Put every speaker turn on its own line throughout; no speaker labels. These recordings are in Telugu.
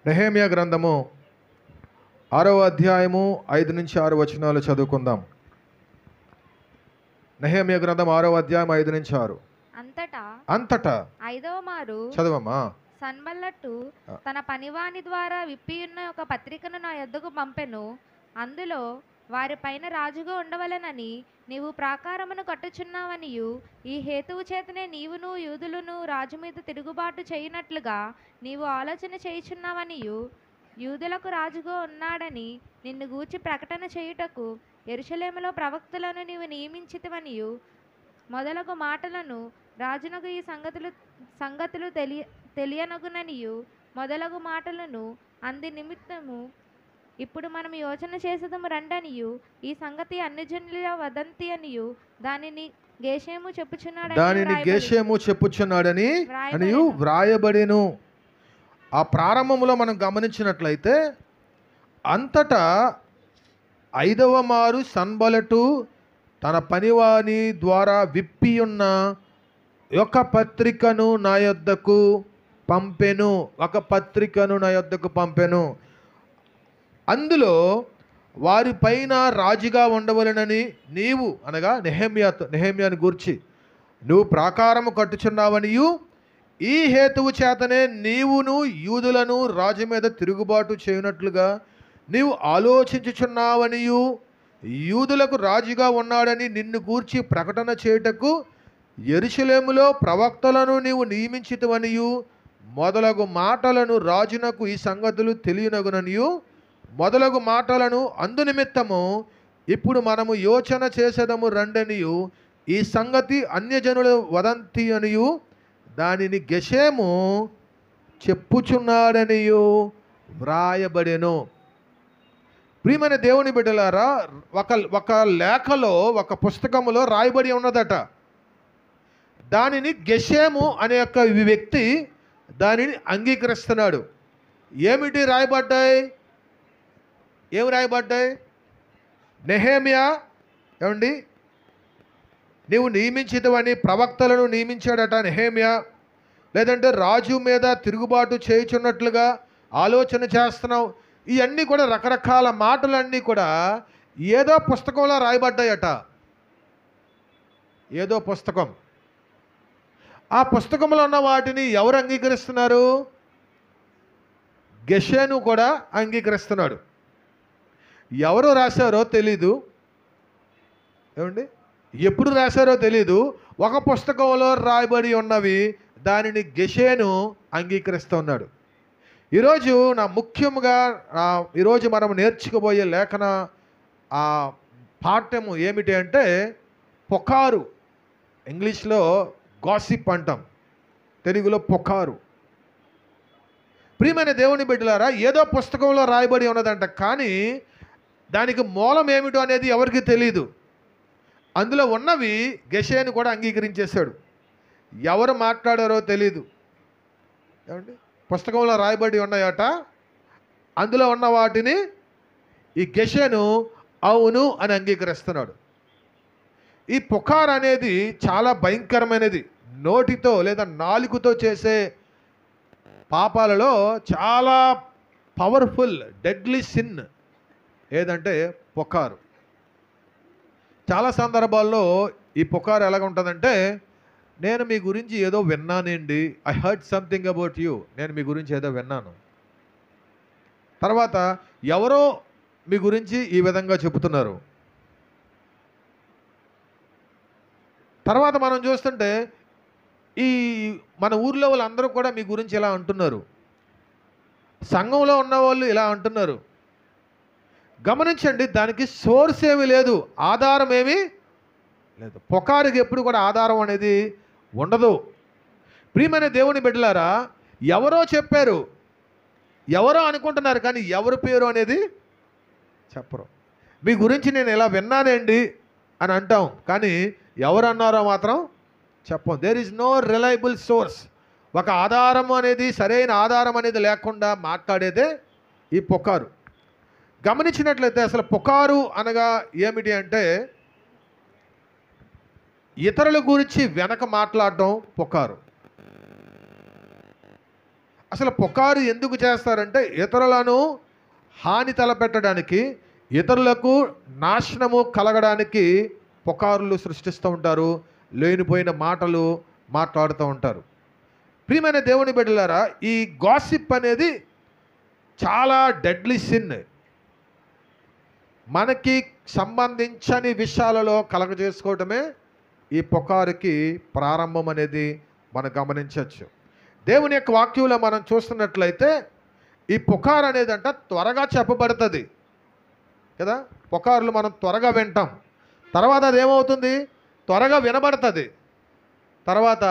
నెహెమ్యా గ్రంథము 6వ అధ్యాయము 5 నుంచి 6 వచనాలు చదువుకుందాం. నెహెమ్యా గ్రంథం 6వ అధ్యాయం 5 నుంచి 6. అంతటా
ఐదవ మారు
చదవమ్మా.
సన్బల్లట్టు తన పనివాని ద్వారా విప్పియున్న ఒక పత్రికను నా యొద్దకు పంపెను. అందులో వారి పైన రాజుగా ఉండవలెనని నీవు ప్రాకారమును కట్టుచున్నావనియు, ఈ హేతువు చేతనే నీవును యూదులను రాజు మీద తిరుగుబాటు చేయనట్లుగా నీవు ఆలోచన చేయుచున్నావనియు, యూదులకు రాజుగా ఉన్నాడని నిన్ను గూర్చి ప్రకటన చేయుటకు యెరూషలేములో ప్రవక్తలను నీవు నియమించితివనియు మొదలగు మాటలను రాజునకు ఈ సంగతులు తెలియనగుననియు మొదలగు మాటలను అంది నిమిత్తము ఇప్పుడు మనం యోచన చేసేదము రండనియు, ఈ సంగతి అన్యజనుల వదంతి అనియు దానిని గేషేము
చెప్పుచున్నాడని అనియు వ్రాయబడెను. ఆ ప్రారంభంలో మనం గమనించినట్లయితే అంతటా 5వ మారు సన్బల్లటు తన పనివాని ద్వారా విప్పియున్న ఒక పత్రికను నా యొద్దకు పంపెను. అందులో వారి పైన రాజుగా ఉండవలెనని నీవు, అనగా నెహెమ్యాను గూర్చి, నువ్వు ప్రాకారము కట్టుచున్నావనియు, ఈ హేతువు చేతనే నీవును యూదులను రాజు మీద తిరుగుబాటు చేయనట్లుగా నీవు ఆలోచించుచున్నావనియు, యూదులకు రాజుగా ఉన్నాడని నిన్ను గూర్చి ప్రకటన చేయుటకు యెరూషలేములో ప్రవక్తలను నీవు నియమించితివనియు మొదలగు మాటలను రాజునకు ఈ సంగతులు తెలియనగుననియు మొదలగు మాటలను అందు నిమిత్తము ఇప్పుడు మనము యోచన చేసేదము రండనియు, ఈ సంగతి అన్యజనుల వదంతి అనియు దానిని గెషేము చెప్పుచున్నాడనియు వ్రాయబడెను. ప్రియమైన దేవుని బిడ్డలారా, ఒక లేఖలో, ఒక పుస్తకములో రాయబడి ఉన్నదట. దానిని గెషేము అనే యొక్క వ్యక్తి దానిని అంగీకరిస్తున్నాడు. ఏమిటి రాయబడ్డాయి? ఏమి రాయబడ్డాయి? నెహెమ్యా ఏమండి, నీవు నియమించితవని ప్రవక్తలను నియమించాడట నెహెమ్యా. లేదంటే రాజు మీద తిరుగుబాటు చేయుచున్నట్లుగా ఆలోచన చేస్తున్నావు. ఇవన్నీ కూడా రకరకాల మాటలన్నీ కూడా ఏదో పుస్తకంలో రాయబడ్డాయట. ఏదో పుస్తకం. ఆ పుస్తకంలో ఉన్న వాటిని ఎవరు అంగీకరిస్తున్నారు? గెషేను కూడా అంగీకరిస్తున్నాడు. ఎవరు రాశారో తెలీదు, ఏమండి, ఎప్పుడు రాశారో తెలీదు. ఒక పుస్తకంలో రాయబడి ఉన్నవి దానిని గెషేను అంగీకరిస్తున్నాడు. ఈరోజు ఈరోజు మనం నేర్చుకోబోయే లేఖన పాఠ్యము ఏమిటి అంటే పొకారు. ఇంగ్లీష్లో గాసిప్ అంటాం, తెలుగులో పొకారు. ప్రియమైన దేవుని బిడ్డలారా, ఏదో పుస్తకంలో రాయబడి ఉన్నదంట, కానీ దానికి మూలం ఏమిటో అనేది ఎవరికి తెలీదు. అందులో ఉన్నవి గెషేను కూడా అంగీకరించేశాడు. ఎవరు మాట్లాడారో తెలీదు, ఏమండి, పుస్తకంలో రాయబడి ఉన్నాయట. అందులో ఉన్న వాటిని ఈ గెషేను అవును అని అంగీకరిస్తున్నాడు. ఈ పుకార్ అనేది చాలా భయంకరమైనది. నోటితో లేదా నాలుకతో చేసే పాపాలలో చాలా పవర్ఫుల్, డెడ్లీ సిన్ ఏదంటే పుకారు. చాలా సందర్భాల్లో ఈ పుకారు ఎలాగ ఉంటుందంటే, నేను మీ గురించి ఏదో విన్నానండి, I heard something about you, నేను మీ గురించి ఏదో విన్నాను. తర్వాత ఎవరో మీ గురించి ఈ విధంగా చెబుతున్నారు. తర్వాత మనం చూస్తుంటే మన ఊర్లో వాళ్ళందరూ కూడా మీ గురించి ఇలా అంటున్నారు, సంఘంలో ఉన్న వాళ్ళు ఇలా అంటున్నారు. గమనించండి, దానికి సోర్స్ ఏమీ లేదు, ఆధారం ఏమీ లేదు. పుకారుకి ఎప్పుడు కూడా ఆధారం అనేది ఉండదు. ప్రియమైన దేవుని బిడ్డలారా, ఎవరో చెప్పారు, ఎవరో అనుకుంటున్నారు, కానీ ఎవరి పేరు అనేది చెప్పరు. మీ గురించి నేను ఇలా విన్నానండి అని అంటాం, కానీ ఎవరు అన్నారో మాత్రం చెప్పం. There is no reliable source. ఒక ఆధారం అనేది, సరైన ఆధారం అనేది లేకుండా మాట్లాడేదే ఈ పుకారు. గమనించినట్లయితే అసలు పుకారు అనగా ఏమిటి అంటే, ఇతరుల గురించి వెనక మాట్లాడడం పుకారు. అసలు పుకారు ఎందుకు చేస్తారంటే ఇతరులను హాని తలపెట్టడానికి, ఇతరులకు నాశనము కలగడానికి పుకారులు సృష్టిస్తూ ఉంటారు, లేనిపోయిన మాటలు మాట్లాడుతూ ఉంటారు. ప్రియమైన దేవుని బిడ్డలారా, ఈ గాసిప్ అనేది చాలా డెడ్లీ సిన్. మనకి సంబంధించని విషయాలలో కలగజేసుకోవటమే ఈ పుకారుకి ప్రారంభం అనేది మనం గమనించవచ్చు. దేవుని యొక్క వాక్యంలో మనం చూస్తున్నట్లయితే ఈ పుకారు అనేదంట త్వరగా చెప్పబడుతుంది కదా. పుకారులు మనం త్వరగా వింటాం, తర్వాత అదేమవుతుంది, త్వరగా వినబడుతుంది, తర్వాత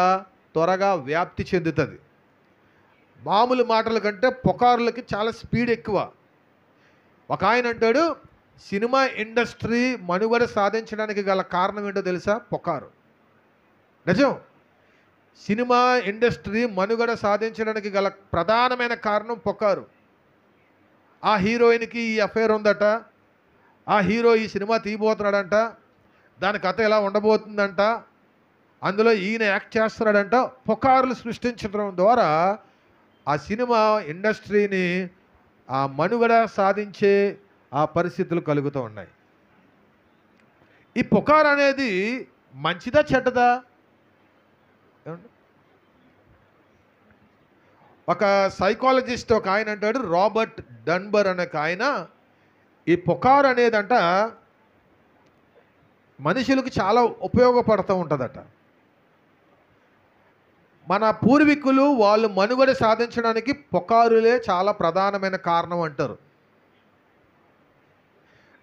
త్వరగా వ్యాప్తి చెందుతుంది. మామూలు మాటల కంటే పుకారులకి చాలా స్పీడ్ ఎక్కువ. ఒక ఆయన అంటాడు, సినిమా ఇండస్ట్రీ మనుగడ సాధించడానికి గల కారణం ఏంటో తెలుసా? పుకారు. నిజం. సినిమా ఇండస్ట్రీ మనుగడ సాధించడానికి గల ప్రధానమైన కారణం పుకారు. ఆ హీరోయిన్కి ఈ అఫైర్ ఉందట, ఆ హీరో ఈ సినిమా తీయబోతున్నాడంట, దాని కథ ఎలా ఉండబోతుందంట, అందులో ఈయన యాక్ట్ చేస్తున్నాడంట. పుకారులు సృష్టించడం ద్వారా ఆ సినిమా ఇండస్ట్రీని ఆ మనుగడ సాధించే ఆ పరిస్థితులు కలుగుతూ ఉన్నాయి. ఈ పుకారు అనేది మంచిదా చెడ్డదా? ఒక సైకాలజిస్ట్ ఒక ఆయన అంటాడు, రాబర్ట్ డన్బర్ అనే ఆయన, ఈ పుకారు అనేదంట మనుషులకు చాలా ఉపయోగపడుతూ ఉంటుందట. మన పూర్వీకులు వాళ్ళు మనుగడ సాధించడానికి పుకారులే చాలా ప్రధానమైన కారణం అంటారు.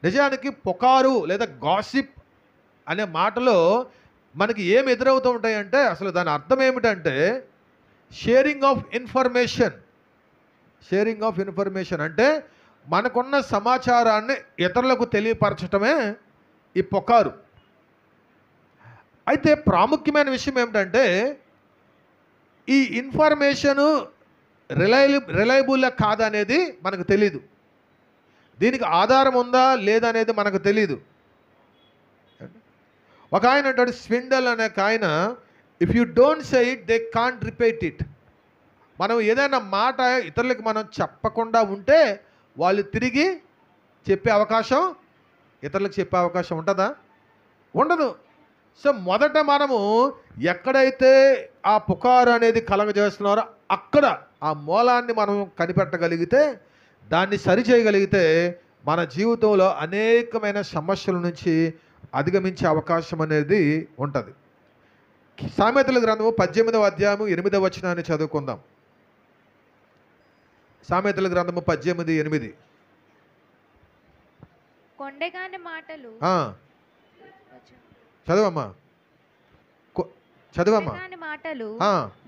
నిజానికి పుకారు లేదా గాసిప్ అనే మాటలో మనకి ఏమి ఎదురవుతూ ఉంటాయంటే, అసలు దాని అర్థం ఏమిటంటే sharing of information. Sharing of information అంటే మనకున్న సమాచారాన్ని ఇతరులకు తెలియపరచటమే ఈ పుకారు. అయితే ప్రాముఖ్యమైన విషయం ఏమిటంటే, ఈ ఇన్ఫర్మేషను రిలయబుల్ కాదనేది మనకు తెలీదు. దీనికి ఆధారం ఉందా లేదా అనేది మనకు తెలీదు. ఒక ఆయన అంటాడు, స్విండల్ అనే ఆయన, if you don't say it they can't repeat it. మనం ఏదైనా మాట ఇతరులకు మనం చెప్పకుండా ఉంటే వాళ్ళు తిరిగి చెప్పే అవకాశం, ఇతరులకు చెప్పే అవకాశం ఉంటుందా? ఉండదు. సో మొదట మనము ఎక్కడైతే ఆ పుకారు అనేది కలగజేస్తున్నారో అక్కడ ఆ మూలాన్ని మనం కనిపెట్టగలిగితే, దాన్ని సరిచేయగలిగితే మన జీవితంలో అనేకమైన సమస్యల నుంచి అధిగమించే అవకాశం అనేది ఉంటుంది. సామెతల గ్రంథము 18వ అధ్యాయము 8వ వచనాన్ని చదువుకుందాం. సామెతల గ్రంథము 18:8.
కొండెగాని మాటలు
చదవమ్మా, చదవమ్మా.
కొండెగాని మాటలు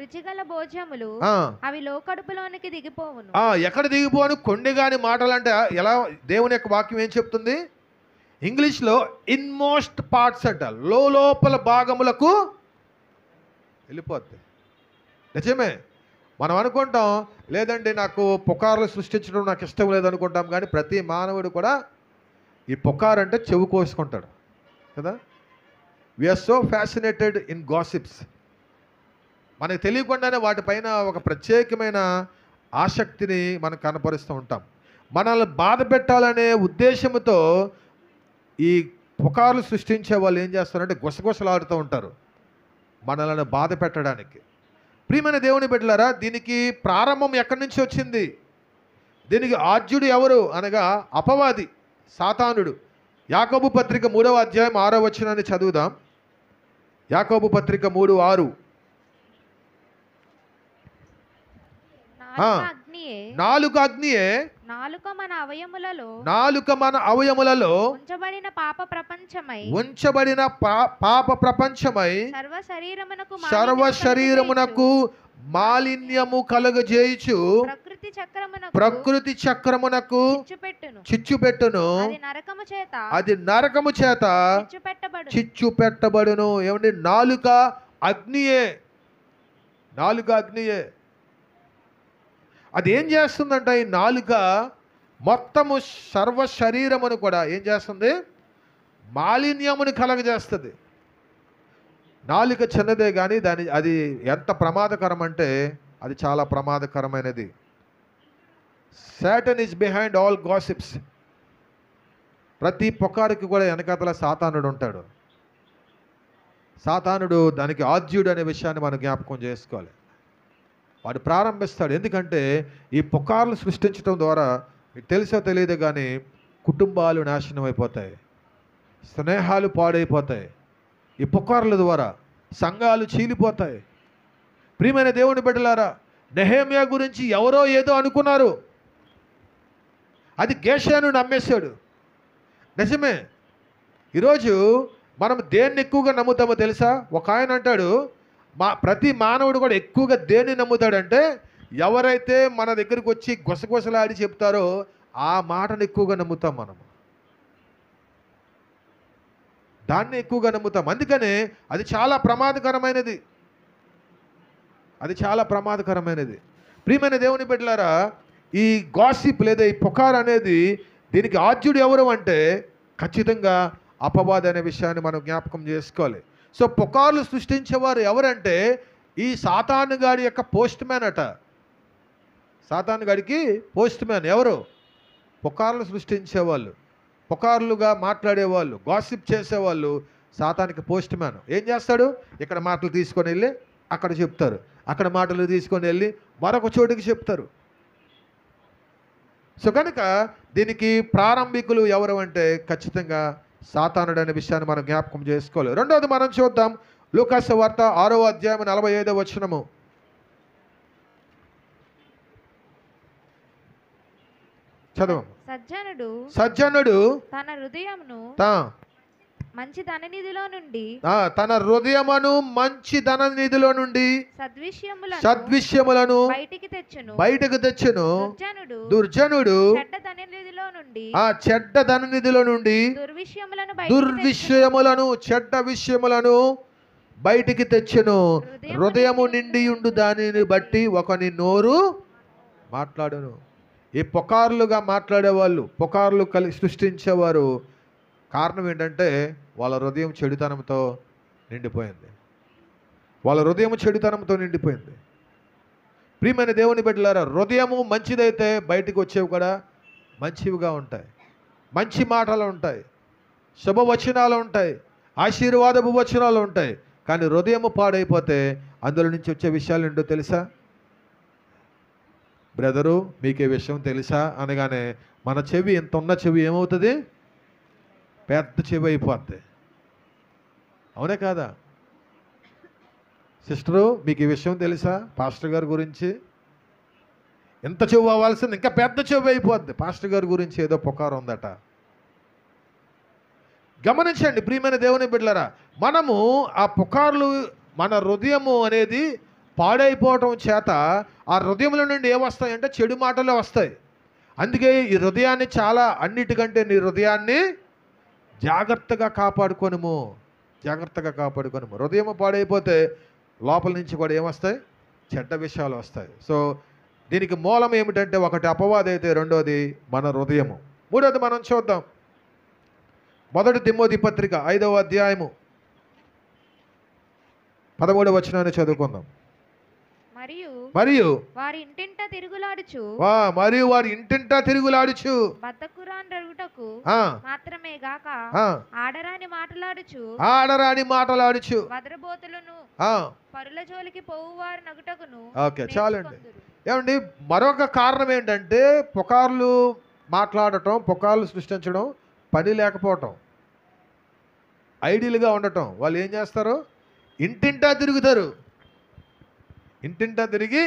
రుచిగల భోజ్యములు, అవి లోకడుపులోనికి దిగిపోవును.
ఎక్కడ దిగిపోను? కొండెగాని మాటలు అంటే ఎలా? దేవుని యొక్క వాక్యం ఏం చెప్తుంది? ఇంగ్లీష్లో ఇన్మోస్ట్ పార్ట్స్ అంట, లోపల భాగములకు వెళ్ళిపోద్ది. నిజమే. మనం అనుకుంటాం, లేదండి నాకు పుకార్లు సృష్టించడం నాకు ఇష్టం లేదనుకుంటాం, కానీ ప్రతి మానవుడు కూడా ఈ పుకారు అంటే చెవు కోసుకుంటాడు కదా. We're so fascinated in gossips. మనకు తెలియకుండానే వాటిపైన ఒక ప్రత్యేకమైన ఆసక్తిని మనం కనపరుస్తూ ఉంటాం. మనల్ని బాధ పెట్టాలనే ఉద్దేశంతో ఈ పుకార్లు సృష్టించే వాళ్ళు ఏం చేస్తారంటే గుసగుసలాడుతూ ఉంటారు మనల్ని బాధ పెట్టడానికి. ప్రియమైన దేవుని బిడ్డలారా, దీనికి ప్రారంభం ఎక్కడి నుంచి వచ్చింది? దీనికి ఆద్యుడు ఎవరు అనగా అపవాది, సాతానుడు. యాకోబు పత్రిక 3వ అధ్యాయం 6వ వచనాన్ని చదువుదాం. యాకోబు పత్రిక 3:6. నాలుక అగ్నియే, నాలుక మన అవయములలో
ఉంచబడిన
పాప ప్రపంచమై సర్వ శరీరమునకు మాలిన్యము కలుగజేయుచు ప్రకృతి చక్రమునకు చిచ్చుపెట్టును, అది నరకము చేత చిచ్చు పెట్టబడును. ఏమండి? నాలుక అగ్నియే, నాలుక అగ్నియే. అది ఏం చేస్తుందంట? ఈ నాలుక మొత్తము సర్వ శరీరమును కూడా ఏం చేస్తుంది? మాలిన్యమును కలగజేస్తుంది. నాలుక చిన్నదే కానీ అది ఎంత ప్రమాదకరం అంటే అది చాలా ప్రమాదకరమైనది. Satan is behind all gossips. ప్రతి పుకారుకి కూడా వెనకాతల సాతానుడు ఉంటాడు. సాతానుడు దానికి ఆద్యుడు అనే విషయాన్ని మనం జ్ఞాపకం చేసుకోవాలి. వాడు ప్రారంభిస్తాడు. ఎందుకంటే ఈ పుకార్లు సృష్టించడం ద్వారా మీకు తెలుసో తెలియదు కానీ కుటుంబాలు నాశనం అయిపోతాయి, స్నేహాలు పాడైపోతాయి. ఈ పుకార్ల ద్వారా సంఘాలు చీలిపోతాయి. ప్రియమైన దేవుని బిడ్డలారా, నెహెమ్యా గురించి ఎవరో ఏదో అనుకున్నారు, అది గేషాను నమ్మేశాడు. నిజమే. ఈరోజు మనం దేన్ని ఎక్కువగా నమ్ముతామో తెలుసా? ఒక ఆయన అంటాడు, ప్రతి మానవుడు కూడా ఎక్కువగా దేన్ని నమ్ముతాడంటే ఎవరైతే మన దగ్గరికి వచ్చి గుసగుసలాడి చెప్తారో ఆ మాటను ఎక్కువగా నమ్ముతాం మనం, దాన్ని ఎక్కువగా నమ్ముతాం. అందుకనే అది చాలా ప్రమాదకరమైనది. అది చాలా ప్రమాదకరమైనది. ప్రియమైన దేవుని బిడ్డలారా, ఈ గాసిప్ లేదా ఈ పుకార్ అనేది దీనికి ఆద్యుడు ఎవరు అంటే ఖచ్చితంగా అపవాది అనే విషయాన్ని మనం జ్ఞాపకం చేసుకోవాలి. సో పుకార్లు సృష్టించేవారు ఎవరంటే ఈ సాతానుగాడి యొక్క పోస్ట్ మ్యాన్ అట. సాతానుగాడికి పోస్ట్ మ్యాన్ ఎవరు? పుకార్లు సృష్టించేవాళ్ళు, పుకార్లుగా మాట్లాడేవాళ్ళు, గాసిప్ చేసేవాళ్ళు సాతానికి పోస్ట్ మ్యాన్. ఏం చేస్తాడు? ఇక్కడ మాటలు తీసుకొని వెళ్ళి అక్కడ చెప్తారు, అక్కడ మాటలు తీసుకొని వెళ్ళి మరొక చోటుకి చెప్తారు. సో కనుక దీనికి ప్రారంభికులు ఎవరు అంటే ఖచ్చితంగా సాతానుడు అనే విషయాన్ని మనం జ్ఞాపకం చేసుకోవాలి. రెండవది మనం చూద్దాం, లూకాసు వార్త 6వ అధ్యాయం 45వ వచనము. చదువు. సజ్జనుడు
తన హృదయమును మంచి ధననిధిలో నుండి సద్విషయములను బయటికి తెచ్చును. దుర్జనుడు చెడ్డ ధననిధిలో నుండి దుర్విషయములను చెడ్డ విషయములను బయటికి తెచ్చును. హృదయము నిండియుండు దానిని బట్టి ఒకని నోరు మాట్లాడును. ఈ పుకార్లుగా మాట్లాడేవాళ్ళు, పుకార్లు సృష్టించేవారు కారణం ఏంటంటే వాళ్ళ హృదయం చెడుతనంతో నిండిపోయింది. వాళ్ళ హృదయం చెడుతనంతో నిండిపోయింది. ప్రియమైన దేవుని బిడ్డలారా, హృదయము మంచిదైతే బయటికి వచ్చేవి కూడా మంచివిగా ఉంటాయి, మంచి మాటలు ఉంటాయి, శుభవచనాలు ఉంటాయి, ఆశీర్వాదపు వచనాలు ఉంటాయి. కానీ హృదయము పాడైపోతే అందులో నుంచి వచ్చే విషయాలు ఏంటో తెలుసా? బ్రదరు మీకు ఈ విషయం తెలుసా అనగానే మన చెవి, ఎంత ఉన్న చెవి ఏమవుతుంది? పెద్ద చెవి అయిపోద్ది. అవునే కాదా? సిస్టరు మీకు ఈ విషయం తెలుసా పాస్టర్ గారి గురించి? ఎంత చెవి అవ్వాల్సింది ఇంకా పెద్ద చెవి అయిపోద్ది. పాస్టర్ గారి గురించి ఏదో పుకారు ఉందట. గమనించండి ప్రియమైన దేవుని బిడ్డలారా, మనము ఆ పుకార్లు, మన హృదయము అనేది పాడైపోవటం చేత ఆ హృదయంలో నుండి ఏమొస్తాయంటే చెడు మాటలే వస్తాయి. అందుకే ఈ హృదయాన్ని చాలా, అన్నిటికంటే నీ హృదయాన్ని జాగ్రత్తగా కాపాడుకొనుము, జాగ్రత్తగా కాపాడుకొనుము. హృదయం పాడైపోతే లోపల నుంచి కూడా ఏమొస్తాయి? చెడ్డ విషయాలు వస్తాయి. సో దీనికి మూలం ఏమిటంటే ఒకటి అపవాది అయితే రెండోది మన హృదయము. మూడోది మనం చూద్దాం, 1 తిమోతి పత్రిక 5వ అధ్యాయము 13వ వచనాన్ని చదువుకుందాం. మరియు వారి ఇంటింటా తిరుగులాడుచు మాత్రమే గాక ఆడరాని మాటలాడుచు వదరబోతులను పరుల జోలికి పోవువారు నగుటకును. ఓకే, చాలండి. ఏమండి, మరొక కారణం ఏంటంటే పుకార్లు మాట్లాడటం, పుకార్లు సృష్టించడం, పని లేకపోవటం, ఐడియల్గా ఉండటం. వాళ్ళు ఏం చేస్తారు? ఇంటింటా తిరుగుతారు. ఇంటింటా తిరిగి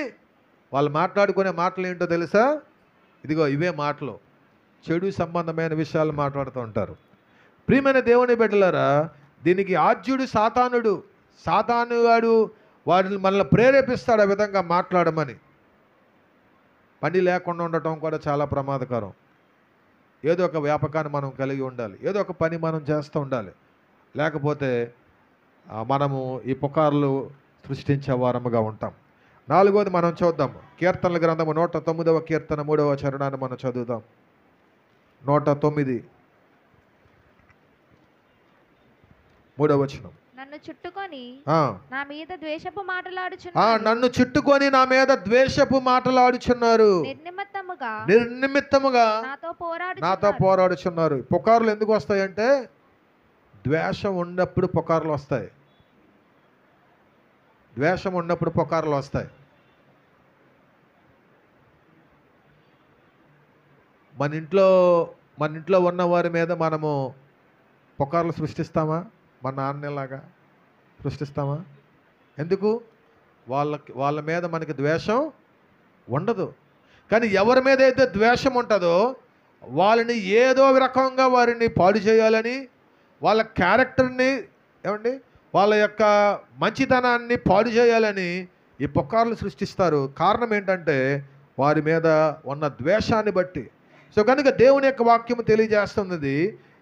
వాళ్ళు మాట్లాడుకునే మాటలు ఏంటో తెలుసా? ఇదిగో ఇవే మాటలు, చెడు సంబంధమైన విషయాలు మాట్లాడుతూ ఉంటారు. ప్రియమైన దేవుని బిడ్డలారా, దీనికి ఆద్యుడు సాతానుడు. సాతానుగాడు వారిని మనల్ని ప్రేరేపిస్తాడు ఆ విధంగా మాట్లాడమని. పని లేకుండా ఉండటం కూడా చాలా ప్రమాదకరం. ఏదో ఒక వ్యాపకాన్ని మనం కలిగి ఉండాలి, ఏదో ఒక పని మనం చేస్తూ ఉండాలి. లేకపోతే మనము ఈ పుకార్లు సృష్టించే వారముగా ఉంటాం. నాలుగోది మనం చూద్దాం, కీర్తనల గ్రంథము 109వ కీర్తన 3వ చరణాన్ని మనం చదువుదాం. 109 3వ వచనం. నన్ను చుట్టుకొని
ఆ,
నా మీద ద్వేషపు మాటలాడుచున్నారు.
నన్ను చుట్టుకొని నా మీద ద్వేషపు మాటలాడుచున్నారు,
నిర్నిమిత్తముగా
నిర్నిమిత్తముగా
నాతో
నాతో
పోరాడుచున్నారు.
పోరాడుచున్నారు. పుకార్లు ఎందుకు వస్తాయంటే ద్వేషం ఉన్నప్పుడు పుకార్లు వస్తాయి. ద్వేషం ఉన్నప్పుడు పుకార్లు వస్తాయి. మన ఇంట్లో ఉన్న వారి మీద మనము పుకార్లు సృష్టిస్తామా? మన నాన్నలాగా సృష్టిస్తామా? ఎందుకు? వాళ్ళ మీద మనకి ద్వేషం ఉండదు. కానీ ఎవరి మీద అయితే ద్వేషం ఉంటుందో వాళ్ళని ఏదో రకంగా వారిని పాడు చేయాలని, వాళ్ళ క్యారెక్టర్ని ఏమండి వాళ్ళ యొక్క మంచితనాన్ని పాడు చేయాలని ఈ పుకార్లు సృష్టిస్తారు. కారణం ఏంటంటే వారి మీద ఉన్న ద్వేషాన్ని బట్టి. సో కనుక దేవుని యొక్క వాక్యం తెలియజేస్తున్నది,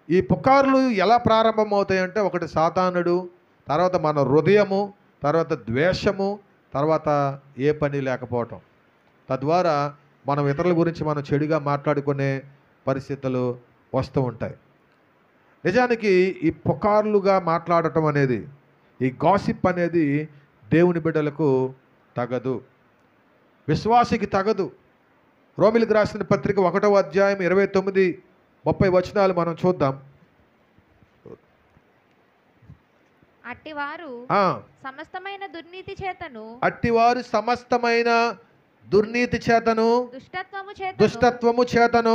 ఈ పుకార్లు ఎలా ప్రారంభమవుతాయంటే ఒకటి సాతానుడు, తర్వాత మన హృదయము, తర్వాత ద్వేషము, తర్వాత ఏ పని లేకపోవటం. తద్వారా మనం ఇతరుల గురించి మనం చెడుగా మాట్లాడుకునే పరిస్థితులు వస్తూ ఉంటాయి. నిజానికి ఈ పుకార్లుగా మాట్లాడటం అనేది, ఈ గాసిప్ అనేది దేవుని బిడ్డలకు తగదు, విశ్వాసికి తగదు. రోమిలికి రాసిన పత్రిక 1వ అధ్యాయం 29-30 వచనాలు మనం చూద్దాం.
అట్టివారు సమస్తమైన దుర్నీతి చేతను దుష్టత్వము చేతను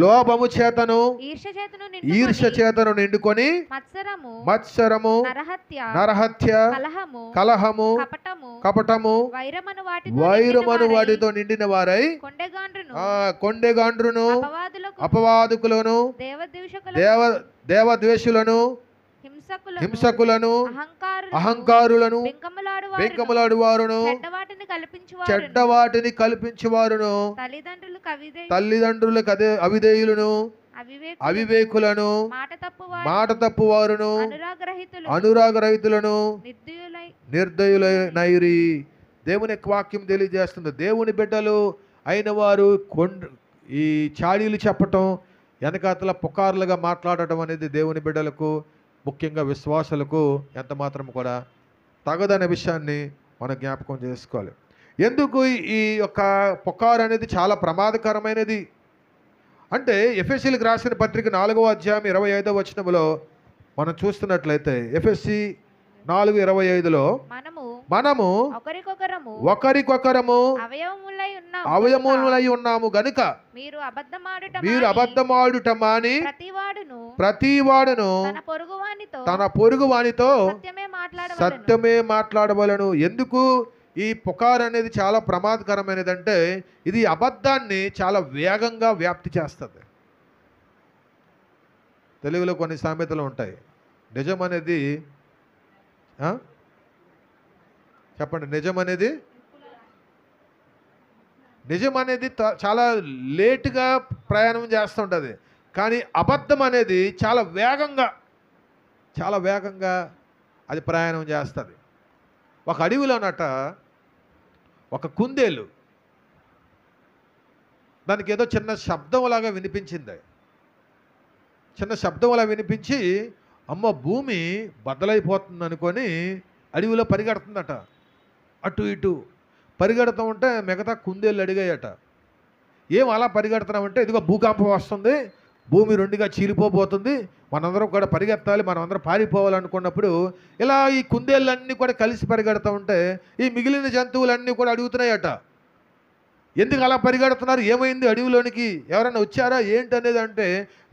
లోభము చేతను ఈర్ష్య చేతను నిండుకొని మత్సరము నరహత్య కలహము కపటము వైరమను వాటితో నిండిన వారై కొండెగాండ్రును అపవాదుకులను దేవద్వేషులను హింసకులను అహంకారులను బెంకములాడువారును చెడ్డవాటిని కల్పించువారును తల్లిదండ్రులకు అవిధేయులను అవివేకులను మాట తప్పువారును అనురాగరహితులను నిర్దయులైరి. దేవుని యొక్క వాక్యం తెలియజేస్తుంది, దేవుని బిడ్డలు అయిన వారు ఈ చాడీలు చెప్పటం, వెనకాతల పుకార్లుగా మాట్లాడటం అనేది దేవుని బిడ్డలకు, ముఖ్యంగా విశ్వాసులకు ఎంత మాత్రం కూడా తగదనే విషయాన్ని మనం జ్ఞాపకం చేసుకోవాలి. ఎందుకు ఈ యొక్క పుకారు అనేది చాలా ప్రమాదకరమైనది అంటే, ఎఫెసీలకు రాసిన పత్రిక 4వ అధ్యాయం 25వ వచనములో మనం చూస్తున్నట్లయితే, ఎఫెసీ 4:25లో మనము ఒకరికొకరము అవయవములై ఉన్నాము గనుక మీరు అబద్ధమాడుట మాని ప్రతివాడును తన పొరుగువానితో సత్యమే మాట్లాడవలను. ఎందుకు ఈ పుకారు అనేది చాలా ప్రమాదకరమైనదంటే, ఇది అబద్ధాన్ని చాలా వేగంగా వ్యాప్తి చేస్తుంది. తెలుగులో కొన్ని సామెతలు ఉంటాయి. నిజం అనేది చెప్పండి, నిజం అనేది చాలా లేటుగా ప్రయాణం చేస్తుంటుంది, కానీ అబద్ధం అనేది చాలా వేగంగా అది ప్రయాణం చేస్తుంది. ఒక అడవిలోనట ఒక కుందేలు, దానికి ఏదో చిన్న శబ్దంలాగా వినిపించింది. చిన్న శబ్దంలా వినిపించి, అమ్మ భూమి బద్దలైపోతుంది అనుకొని అడవిలో పరిగెడుతుందట. అటు ఇటు పరిగెడుతూ ఉంటే మిగతా కుందేళ్ళు అడిగాయట, ఏం అలా పరిగెడుతున్నామంటే, ఇదిగో భూకంపం వస్తుంది, భూమి రెండుగా చీలిపోబోతుంది, మనందరం కూడా పరిగెత్తాలి, మనమందరం పారిపోవాలనుకున్నప్పుడు ఇలా ఈ కుందేళ్ళన్నీ కూడా కలిసి పరిగెడుతూ ఉంటే ఈ మిగిలిన జంతువులన్నీ కూడా అడుగుతున్నాయట, ఎందుకు అలా పరిగెడుతున్నారు, ఏమైంది, అడవిలోనికి ఎవరైనా వచ్చారా ఏంటి అనేది. అంటే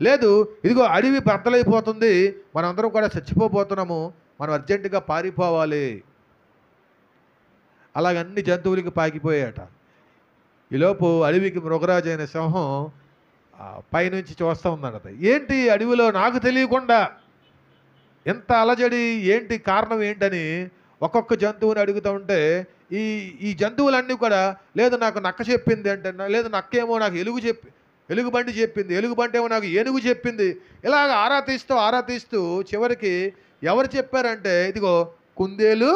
లేదు, ఇదిగో అడవి బద్దలైపోతుంది, మనందరం కూడా చచ్చిపోబోతున్నాము, మనం అర్జెంటుగా పారిపోవాలి. అలాగన్ని జంతువులకి పాకిపోయాయట. ఈలోపు అడవికి మృగరాజు అయిన సింహం పైనుంచి చూస్తూ ఉందన్నది. ఏంటి అడవిలో నాకు తెలియకుండా ఎంత అలజడి, ఏంటి కారణం ఏంటని ఒక్కొక్క జంతువుని అడుగుతూ ఉంటే ఈ జంతువులన్నీ కూడా, లేదు నాకు నక్క చెప్పింది అంటే, లేదు నక్కేమో నాకు ఎలుగుబంటి చెప్పింది, ఎలుగుబంటి ఏమో నాకు ఏనుగు చెప్పింది. ఇలాగ ఆరా తీస్తూ చివరికి ఎవరు చెప్పారంటే, ఇదిగో కుందేలు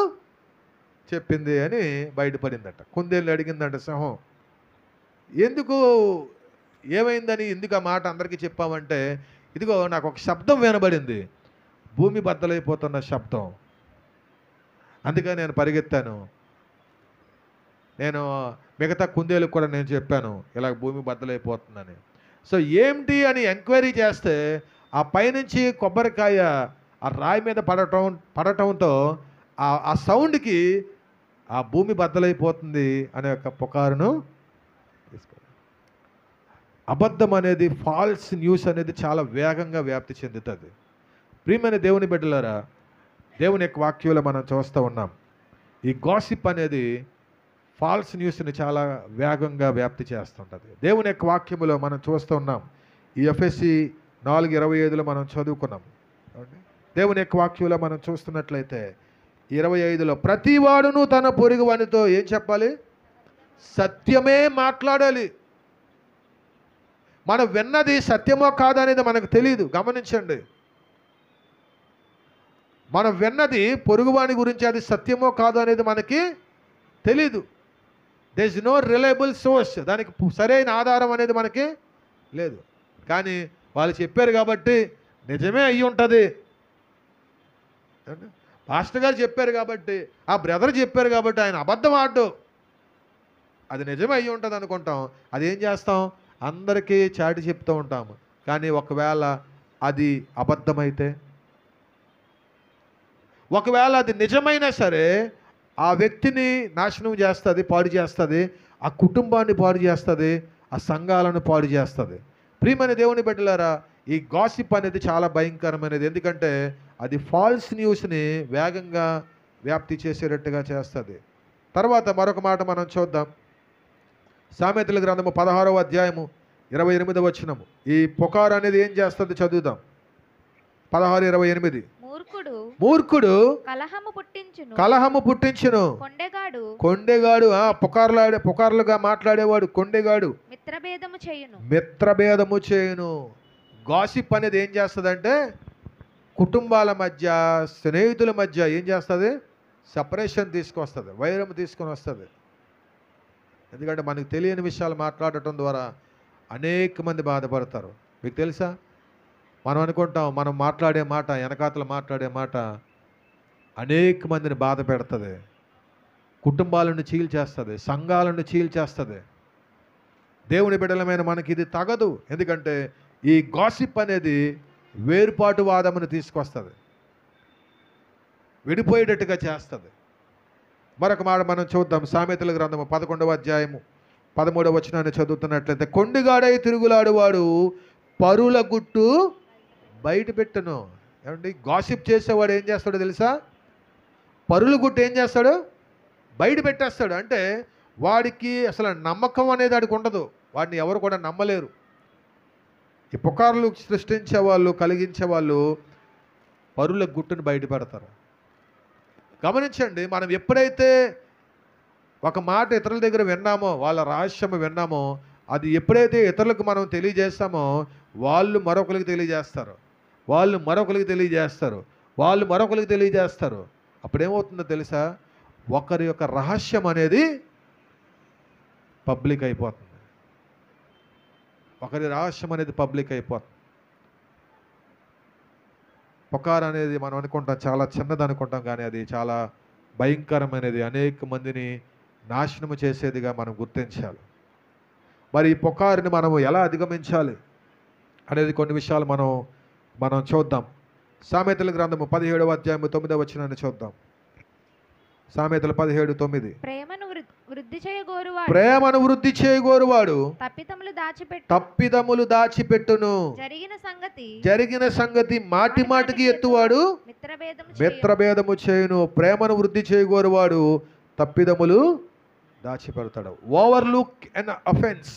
చెప్పింది అని బయటపడిందట. కుందేలు అడిగిందంట సింహం, ఎందుకు ఏమైందని ఎందుకు ఆ మాట అందరికీ చెప్పామంటే, ఇదిగో నాకు ఒక శబ్దం వినబడింది,
భూమి బద్దలైపోతున్న శబ్దం. అందుకని నేను పరిగెత్తాను. నేను మిగతా కుందేలకు కూడా నేను చెప్పాను ఇలా భూమి బద్దలైపోతుందని. సో ఏంటి అని ఎంక్వైరీ చేస్తే ఆ పైనుంచి కొబ్బరికాయ ఆ రాయి మీద పడటంతో ఆ సౌండ్కి ఆ భూమి బద్దలైపోతుంది అనే ఒక పుకారును తీసుకో. అబద్ధం అనేది, ఫాల్స్ న్యూస్ అనేది చాలా వేగంగా వ్యాప్తి చెందుతుంది. ప్రియమైన దేవుని బిడ్డలారా, దేవుని యొక్క వాక్యంలో మనం చూస్తూ ఉన్నాం. ఈ గాసిప్ అనేది ఫాల్స్ న్యూస్ని చాలా వేగంగా వ్యాప్తి చేస్తుంటుంది. దేవుని యొక్క వాక్యములో మనం చూస్తూ ఉన్నాం. ఈ ఎఫ్ఎస్సి 4:25 మనం చదువుకున్నాం. దేవుని యొక్క వాక్యంలో మనం చూస్తున్నట్లయితే 25లో ప్రతివాడును తన పొరుగు వానితో ఏం చెప్పాలి? సత్యమే మాట్లాడాలి. మనం విన్నది సత్యమో కాదనేది మనకు తెలియదు. గమనించండి, మనం విన్నది పొరుగువాని గురించి అది సత్యమో కాదు అనేది మనకి తెలీదు. There is no reliable source, దానికి సరైన ఆధారం అనేది మనకి లేదు. కానీ వాళ్ళు చెప్పారు కాబట్టి నిజమే అయ్యి ఉంటుంది. పాస్టర్ గారు చెప్పారు కాబట్టి, ఆ బ్రదర్ చెప్పారు కాబట్టి ఆయన అబద్ధం ఆడు, అది నిజమే అయ్యి ఉంటుంది అనుకుంటాం. అదేం చేస్తాం? అందరికీ చాటి చెప్తూ ఉంటాము. కానీ ఒకవేళ అది అబద్ధమైతే, ఒకవేళ అది నిజమైనా సరే ఆ వ్యక్తిని నాశనం చేస్తుంది, పాడు చేస్తుంది, ఆ కుటుంబాన్ని పాడు చేస్తుంది, ఆ సంఘాలను పాడు చేస్తుంది. ప్రియమైన దేవుని బిడ్డలారా, ఈ గాసిప్ అనేది చాలా భయంకరమైనది. ఎందుకంటే అది ఫాల్స్ న్యూస్ని వేగంగా వ్యాప్తి చేసేటట్టుగా చేస్తుంది. తర్వాత మరొక మాట మనం చూద్దాం. సామెతల గ్రంథము 16వ అధ్యాయము 28వ వచనము. ఈ పుకారు అనేది ఏం చేస్తుంది చదువుదాం. 16:28. మూర్ఖుడు కలహము పుట్టించును, కొండెగాడు పుకార్లుగా మాట్లాడేవాడు కొండెగాడు మిత్రభేదము చేయును. గాసిప్ అనేది ఏం చేస్తుందంటే కుటుంబాల మధ్య, స్నేహితుల మధ్య ఏం చేస్తుంది? సపరేషన్ తీసుకొస్తుంది, వైరం తీసుకొని వస్తుంది. ఎందుకంటే మనకు తెలియని విషయాలు మాట్లాడటం ద్వారా అనేక మంది బాధపడతారు. మీకు తెలుసా, మనం అనుకుంటాం మనం మాట్లాడే మాట, వెనకాతలు మాట్లాడే మాట అనేక మందిని బాధ పెడుతుంది, కుటుంబాలను చీల్చేస్తుంది, సంఘాలను చీల్చేస్తుంది. దేవుని బిడ్డలమైన మనకి ఇది తగదు. ఎందుకంటే ఈ గాసిప్ అనేది వేరుపాటు వాదమును తీసుకొస్తుంది, విడిపోయేటట్టుగా చేస్తుంది. మరొక మాట మనం చూద్దాం. సామెతల గ్రంథము 11వ అధ్యాయము 13వ వచనాన్ని చదువుతున్నట్లయితే, కొండిగాడై తిరుగులాడువాడు పరుల గుట్టు బయట పెట్టును. ఏమండి, గాసిప్ చేసేవాడు ఏం చేస్తాడో తెలుసా? పరుల గుట్టు ఏం చేస్తాడు? బయట పెట్టేస్తాడు. అంటే వాడికి అసలు నమ్మకం అనేది వాడికి ఉండదు, వాడిని ఎవరు కూడా నమ్మలేరు. ఈ పుకార్లు సృష్టించే వాళ్ళు, కలిగించే వాళ్ళు పరుల గుట్టును బయట పెడతారు. గమనించండి, మనం ఎప్పుడైతే ఒక మాట ఇతరుల దగ్గర విన్నామో, వాళ్ళ రహస్యం విన్నామో, అది ఎప్పుడైతే ఇతరులకు మనం తెలియజేస్తామో వాళ్ళు మరొకరికి తెలియజేస్తారు, వాళ్ళు మరొకరికి తెలియజేస్తారు, వాళ్ళు మరొకరికి తెలియజేస్తారు. అప్పుడేమవుతుందో తెలుసా? ఒకరి యొక్క రహస్యం అనేది పబ్లిక్ అయిపోతుంది. ఒకరి రహస్యం అనేది పబ్లిక్ అయిపోతుంది. పుకార్ అనేది మనం అనుకుంటాం చాలా చిన్నది అనుకుంటాం, కానీ అది చాలా భయంకరమైనది, అనేక మందిని నాశనము చేసేదిగా మనం గుర్తించాలి. మరి ఈ పుకారుని మనం ఎలా అధిగమించాలి అనేది కొన్ని విషయాలు మనం చూద్దాం. సామెతల గ్రంథము 17వ అధ్యాయము 9వ వచనాన్ని చూద్దాం. సామెతలు 17:9. ప్రేమను వృద్ధి చేయగోరువాడు తప్పిదములు దాచిపెట్టును, జరిగిన సంగతి మాటి మాటికి ఎత్తువాడు మిత్రభేదము చేయును. ప్రేమను వృద్ధి చేయగోరువాడు తప్పిదములు దాచిపెడతాడు. ఓవర్లుక్ ఎన్ అఫెన్స్.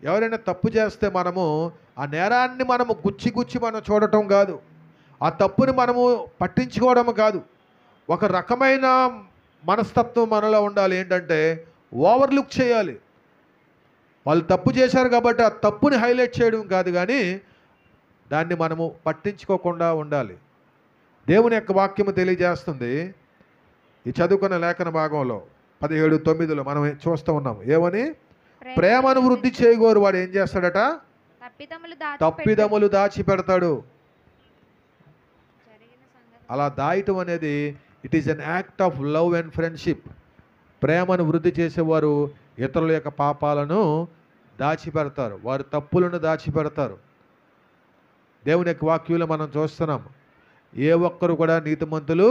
ఎవరైనా తప్పు చేస్తే మనము ఆ నేరాన్ని మనము గుచ్చి మనం చూడటం కాదు, ఆ తప్పుని మనము పట్టించుకోవడం కాదు. ఒక రకమైన మనస్తత్వం మనలో ఉండాలి. ఏంటంటే ఓవర్లుక్ చేయాలి. వాళ్ళు తప్పు చేశారు కాబట్టి ఆ తప్పుని హైలైట్ చేయడం కాదు, కానీ దాన్ని మనము పట్టించుకోకుండా ఉండాలి. దేవుని యొక్క వాక్యము తెలియజేస్తుంది. ఈ చదువుకున్న లేఖన భాగంలో 17:9 మనం చూస్తూ ఉన్నాం. ఏమని? ప్రేమను వృద్ధి చేయగోరు వాడు ఏం చేస్తాడట? తప్పిదములు దాచిపెడతాడు. అలా దాయటం అనేది it is an act of love and friendship. ప్రేమను వృద్ధి చేసేవారు ఇతరుల యొక్క పాపాలను దాచిపెడతారు, వారి తప్పులను దాచిపెడతారు. దేవుని యొక్క వాక్యంలో మనం చూస్తున్నాం, ఏ ఒక్కరు కూడా నీతిమంతులు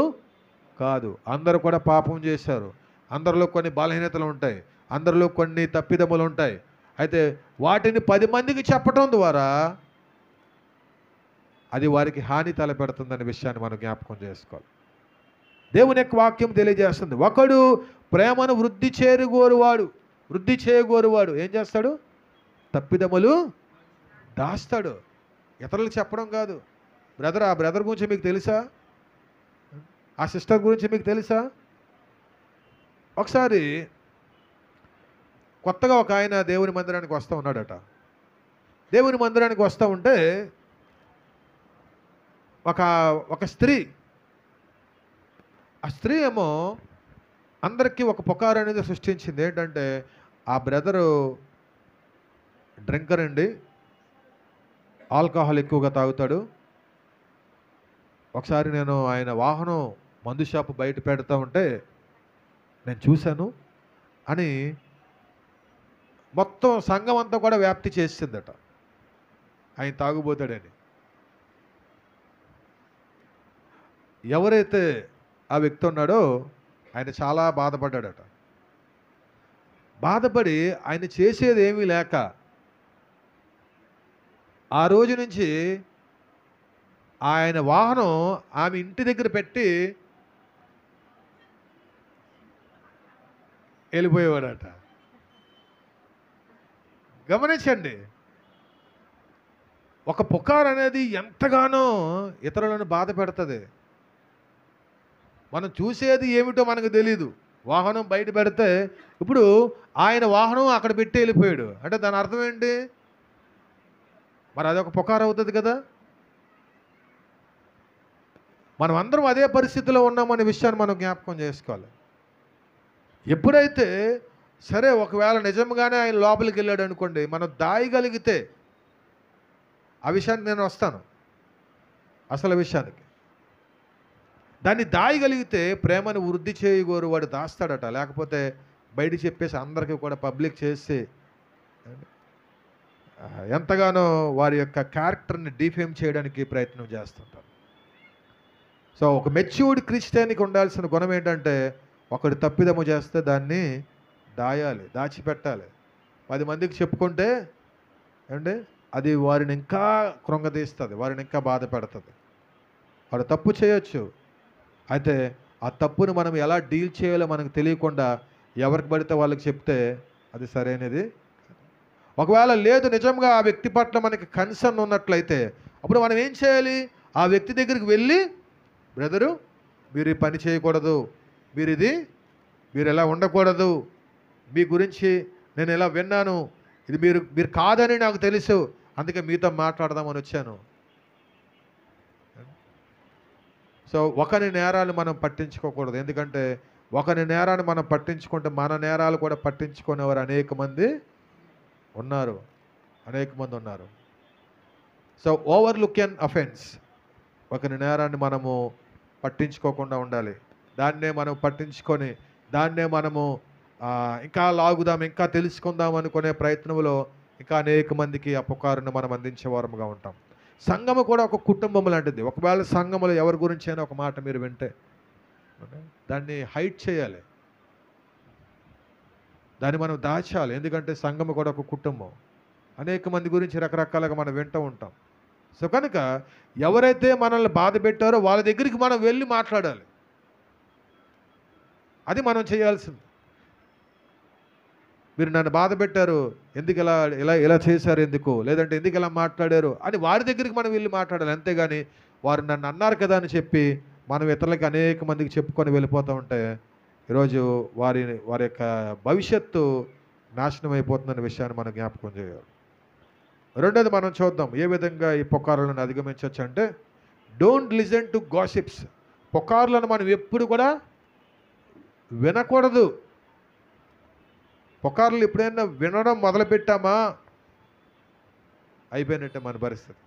కాదు, అందరూ కూడా పాపం చేశారు. అందరిలో కొన్ని బలహీనతలు ఉంటాయి, అందరిలో కొన్ని తప్పిదములు ఉంటాయి. అయితే వాటిని 10 మందికి చెప్పడం ద్వారా అది వారికి హాని తలపెడుతుందనే విషయాన్ని మనం జ్ఞాపకం చేసుకోవాలి. దేవుని యొక్క వాక్యం తెలియజేస్తుంది, ఒకడు ప్రేమను వృద్ధి చేయగోరువాడు ఏం చేస్తాడు? తప్పిదములు దాస్తాడు. ఇతరులకు చెప్పడం కాదు. బ్రదర్, ఆ బ్రదర్ గురించి మీకు తెలుసా? ఆ సిస్టర్ గురించి మీకు తెలుసా? ఒకసారి కొత్తగా ఒక ఆయన దేవుని మందిరానికి వస్తూ ఉన్నాడట. దేవుని మందిరానికి వస్తూ ఉంటే ఒక స్త్రీ, ఆ స్త్రీ ఏమో అందరికీ ఒక పుకారు అనేది సృష్టించింది. ఏంటంటే ఆ బ్రదరు డ్రింకర్ అండి, ఆల్కహాల్ ఎక్కువగా తాగుతాడు. ఒకసారి నేను ఆయన వాహనం మందు షాపు బయట పెడతా ఉంటే నేను చూశాను అని మొత్తం సంఘం అంతా కూడా వ్యాప్తి చేసిందట, ఆయన తాగుబోతాడని. ఎవరైతే ఆ వ్యక్తి ఉన్నాడో ఆయన చాలా బాధపడ్డాడట. బాధపడి ఆయన చేసేది ఏమీ లేక ఆ రోజు నుంచి ఆయన వాహనం ఆమె ఇంటి దగ్గర పెట్టి వెళ్ళిపోయేవాడట. గమనించండి, ఒక పుకారు అనేది ఎంతగానో ఇతరులను బాధ పెడుతుంది. మనం చూసేది ఏమిటో మనకు తెలీదు. వాహనం బయట పెడితే ఇప్పుడు ఆయన వాహనం అక్కడ పెట్టి వెళ్ళిపోయాడు అంటే దాని అర్థం ఏంటి? మరి అదొక పుకారు అవుతుంది కదా. మనం అందరం అదే పరిస్థితిలో ఉన్నామనే విషయాన్ని మనం జ్ఞాపకం చేసుకోవాలి. ఎప్పుడైతే సరే ఒకవేళ నిజంగానే ఆయన లోపలికి వెళ్ళాడు అనుకోండి, మనం దాయగలిగితే, ఆ విషయానికి నేను వస్తాను, అసలు విషయానికి, దాన్ని దాయగలిగితే ప్రేమను వృద్ధి చేయగోరు వాడు దాస్తాడట. లేకపోతే బయట చెప్పేసి అందరికీ కూడా పబ్లిక్ చేసి ఎంతగానో వారి యొక్క క్యారెక్టర్ని డిఫేమ్ చేయడానికి ప్రయత్నం చేస్తుంటారు. సో ఒక మెచ్యూర్డ్ క్రిస్టియన్కి ఉండాల్సిన గుణం ఏంటంటే, ఒకడు తప్పిదము చేస్తే దాన్ని దాయాలి, దాచిపెట్టాలి. 10 మందికి చెప్పుకుంటే అంటే అది వారిని ఇంకా కృంగదీస్తుంది, వారిని ఇంకా బాధ పెడుతుంది. వాడు తప్పు చేయొచ్చు, అయితే ఆ తప్పును మనం ఎలా డీల్ చేయాలో మనకు తెలియకుండా ఎవరికి పడితే వాళ్ళకి చెప్తే అది సరైనది. ఒకవేళ లేదు నిజంగా ఆ వ్యక్తి పట్ల మనకి కన్సర్న్ ఉన్నట్లయితే అప్పుడు మనం ఏం చేయాలి? ఆ వ్యక్తి దగ్గరికి వెళ్ళి, బ్రదరు మీరు ఈ పని చేయకూడదు, మీరు ఎలా ఉండకూడదు, మీ గురించి నేను ఎలా విన్నాను, ఇది మీరు కాదని నాకు తెలుసు, అందుకే మీతో మాట్లాడదామని వచ్చాను. సో ఒకరి నేరాలు మనం పట్టించుకోకూడదు. ఎందుకంటే ఒకరి నేరాన్ని మనం పట్టించుకుంటే మన నేరాలు కూడా పట్టించుకునేవారు అనేక మంది ఉన్నారు. సో ఓవర్లుక్ ఎన్ అఫెన్స్, ఒకరి నేరాన్ని మనము పట్టించుకోకుండా ఉండాలి. దాన్నే మనం పట్టించుకొని దాన్నే మనము ఇంకా లాగుదాం, ఇంకా తెలుసుకుందాం అనుకునే ప్రయత్నంలో ఇంకా అనేక మందికి ఆ పుకారును మనం అందించేవారముగా ఉంటాం. సంఘము కూడా ఒక కుటుంబం లాంటిది. ఒకవేళ సంఘములో ఎవరి గురించి అయినా ఒక మాట మీరు వింటే దాన్ని హైడ్ చేయాలి, దాన్ని మనం దాచాలి. ఎందుకంటే సంఘము కూడా ఒక కుటుంబం, అనేక మంది గురించి రకరకాలుగా మనం వింటూ ఉంటాం. సో కనుక ఎవరైతే మనల్ని బాధ పెట్టారో వాళ్ళ దగ్గరికి మనం వెళ్ళి మాట్లాడాలి. అది మనం చేయాల్సింది. మీరు నన్ను బాధ పెట్టారు, ఎందుకు ఇలా చేశారు, ఎందుకు, లేదంటే ఎందుకు ఇలా మాట్లాడారు అని వారి దగ్గరికి మనం వెళ్ళి మాట్లాడాలి. అంతేగాని వారు నన్ను అన్నారు కదా అని చెప్పి మనం ఇతరులకి అనేక మందికి చెప్పుకొని వెళ్ళిపోతూ ఉంటే ఈరోజు వారి యొక్క భవిష్యత్తు నాశనం అయిపోతుందనే విషయాన్ని మనం జ్ఞాపకం చేయాలి. రెండోది మనం చూద్దాం ఏ విధంగా ఈ పుకారులను అధిగమించవచ్చు అంటే, డోంట్ లిజన్ టు గాసిప్స్. పుకారులను మనం ఎప్పుడు కూడా వినకూడదు. పుకార్లు ఎప్పుడైనా వినడం మొదలుపెట్టామా అయిపోయినట్టే మన పరిస్థితి.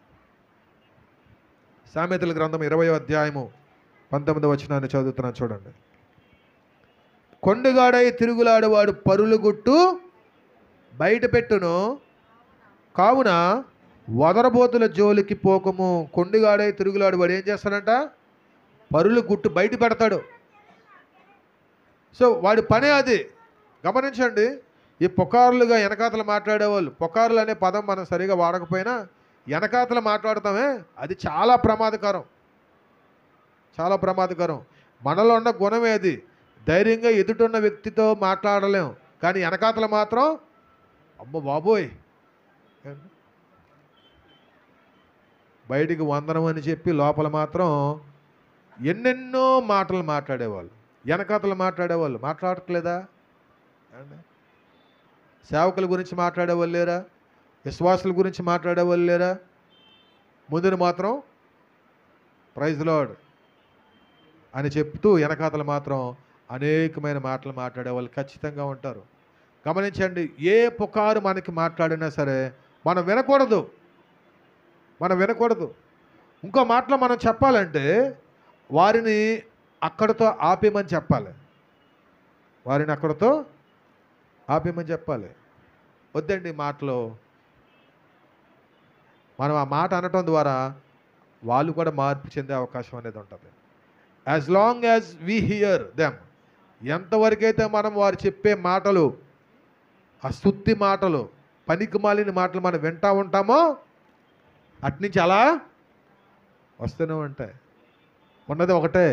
సామెతల గ్రంథం 20వ అధ్యాయము 19వ వచనాన్ని చదువుతున్నాను చూడండి. కొండగాడై తిరుగులాడువాడు పరులు గుట్టు బయట పెట్టును, కావున వదరబోతుల జోలికి పోకము. కొండగాడై తిరుగులాడు వాడు ఏం చేస్తాడంట? పరులు గుట్టు బయట పెడతాడు. సో వాడి పనే అది. గమనించండి, ఈ పుకారులుగా వెనకాతలు మాట్లాడేవాళ్ళు, పుకారులు అనే పదం మనం సరిగా వాడకపోయినా వెనకాతలు మాట్లాడతామే, అది చాలా ప్రమాదకరం, చాలా ప్రమాదకరం. మనలో ఉన్న గుణమే అది. ధైర్యంగా ఎదుటిన్న వ్యక్తితో మాట్లాడలేం, కానీ వెనకాతలు మాత్రం అమ్మ బాబోయ్, బయటికి వందనం అని చెప్పి లోపల మాత్రం ఎన్నెన్నో మాటలు మాట్లాడేవాళ్ళు, వెనకాతలు మాట్లాడేవాళ్ళు. మాట్లాడట్లేదా? సేవకుల గురించి మాట్లాడేవాళ్ళు లేరా? విశ్వాసుల గురించి మాట్లాడేవాళ్ళు లేరా? ముందున మాత్రం ప్రైజ్ లార్డ్ అని చెప్తూ వెనకాతలు మాత్రం అనేకమైన మాటలు మాట్లాడేవాళ్ళు ఖచ్చితంగా ఉంటారు. గమనించండి, ఏ పుకారు మనకి మాట్లాడినా సరే మనం వినకూడదు, మనం వినకూడదు. ఇంకో మాటలో మనం చెప్పాలంటే వారిని అక్కడితో ఆపేమని చెప్పాలి, వారిని అక్కడితో ఆపేమని చెప్పాలి. వద్దండి మాటలు. మనం ఆ మాట అనటం ద్వారా వాళ్ళు కూడా మార్పు చెందే అవకాశం అనేది ఉంటుంది. As long as we hear them, ఎంతవరకైతే మనం వారు చెప్పే మాటలు, ఆ స్తుతి మాటలు, పనికి మాలిన మాటలు మనం వింటూ ఉంటామో అట్నుంచి అలా వస్తూనే ఉంటాయి. ఉన్నది ఒకటే